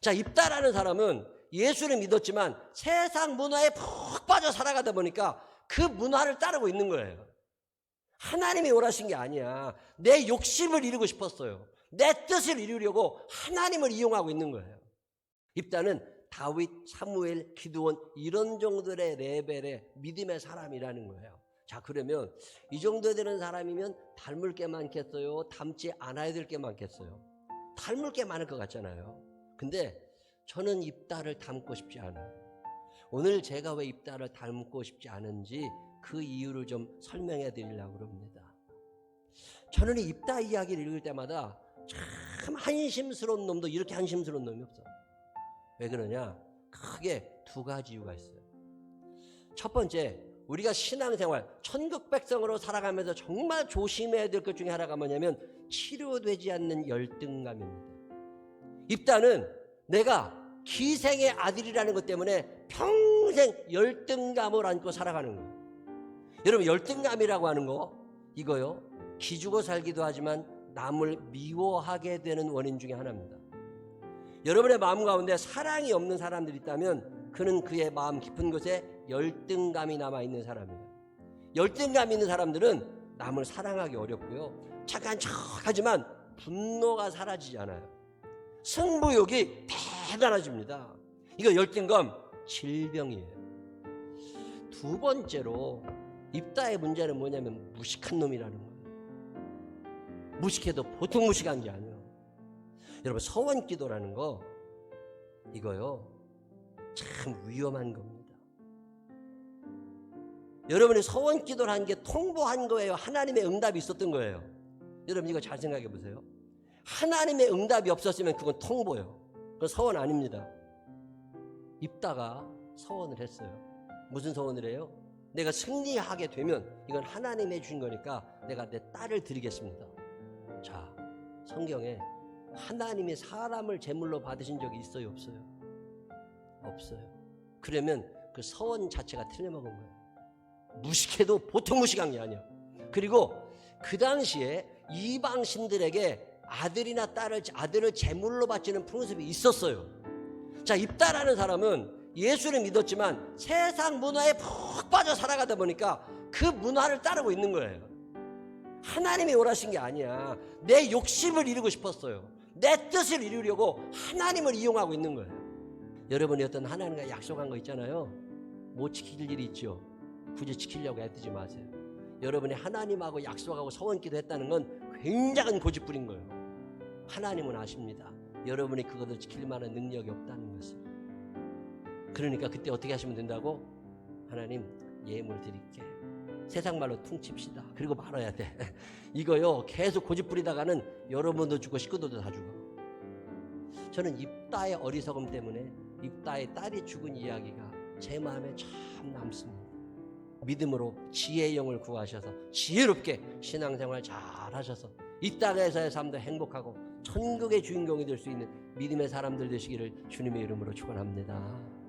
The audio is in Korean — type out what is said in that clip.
자, 입다라는 사람은 예수를 믿었지만 세상 문화에 푹 빠져 살아가다 보니까 그 문화를 따르고 있는 거예요. 하나님이 원하신 게 아니야. 내 욕심을 이루고 싶었어요. 내 뜻을 이루려고 하나님을 이용하고 있는 거예요. 입다는 다윗, 사무엘, 기드온 이런 정도의 레벨의 믿음의 사람이라는 거예요. 자, 그러면 이 정도 되는 사람이면 닮을 게 많겠어요? 닮지 않아야 될 게 많겠어요? 닮을 게 많을 것 같잖아요. 근데 저는 입다를 닮고 싶지 않아요. 오늘 제가 왜 입다를 닮고 싶지 않은지 그 이유를 좀 설명해 드리려고 합니다. 저는 이 입다 이야기를 읽을 때마다 참 한심스러운 놈도 이렇게 한심스러운 놈이 없어요. 왜 그러냐? 크게 두 가지 이유가 있어요. 첫 번째, 우리가 신앙생활, 천국 백성으로 살아가면서 정말 조심해야 될 것 중에 하나가 뭐냐면 치료되지 않는 열등감입니다. 입다는 내가 기생의 아들이라는 것 때문에 평생 열등감을 안고 살아가는 거예요. 여러분, 열등감이라고 하는 거 이거요, 기죽어 살기도 하지만 남을 미워하게 되는 원인 중에 하나입니다. 여러분의 마음 가운데 사랑이 없는 사람들이 있다면 그는 그의 마음 깊은 곳에 열등감이 남아있는 사람이에요. 열등감 있는 사람들은 남을 사랑하기 어렵고요, 착한 척하지만 분노가 사라지지 않아요. 승부욕이 대단해집니다. 이거 열등감 질병이에요. 두 번째로 입다의 문제는 뭐냐면 무식한 놈이라는 거예요. 무식해도 보통 무식한 게 아니에요. 여러분, 서원기도라는 거 이거요 참 위험한 겁니다. 여러분이 서원기도를 한 게 통보한 거예요? 하나님의 응답이 있었던 거예요? 여러분, 이거 잘 생각해 보세요. 하나님의 응답이 없었으면 그건 통보예요. 그건 서원 아닙니다. 입다가 서원을 했어요. 무슨 서원을 해요? 내가 승리하게 되면 이건 하나님이 해준 거니까 내가 내 딸을 드리겠습니다. 자, 성경에 하나님이 사람을 제물로 받으신 적이 있어요, 없어요? 없어요. 그러면 그 서원 자체가 틀려먹은 거예요. 무식해도 보통 무식한 게 아니야. 그리고 그 당시에 이방신들에게 아들을 제물로 바치는 풍습이 있었어요. 자, 입다라는 사람은 예수를 믿었지만 세상 문화에 푹 빠져 살아가다 보니까 그 문화를 따르고 있는 거예요. 하나님이 원하신 게 아니야. 내 욕심을 이루고 싶었어요. 내 뜻을 이루려고 하나님을 이용하고 있는 거예요. 여러분이 어떤 하나님과 약속한 거 있잖아요. 못 지킬 일이 있죠. 굳이 지키려고 애쓰지 마세요. 여러분이 하나님하고 약속하고 서원기도 했다는 건 굉장한 고집부린 거예요. 하나님은 아십니다. 여러분이 그것을 지킬 만한 능력이 없다는 것을. 그러니까 그때 어떻게 하시면 된다고? 하나님, 예물 드릴게. 세상 말로 퉁칩시다. 그리고 말아야 돼. 이거요, 계속 고집 부리다가는 여러분도 죽고 식구들도 다 죽어. 저는 입다의 어리석음 때문에 입다의 딸이 죽은 이야기가 제 마음에 참 남습니다. 믿음으로 지혜의 영을 구하셔서 지혜롭게 신앙생활 잘 하셔서 이 땅에서의 삶도 행복하고 천국의 주인공이 될 수 있는 믿음의 사람들 되시기를 주님의 이름으로 축원합니다.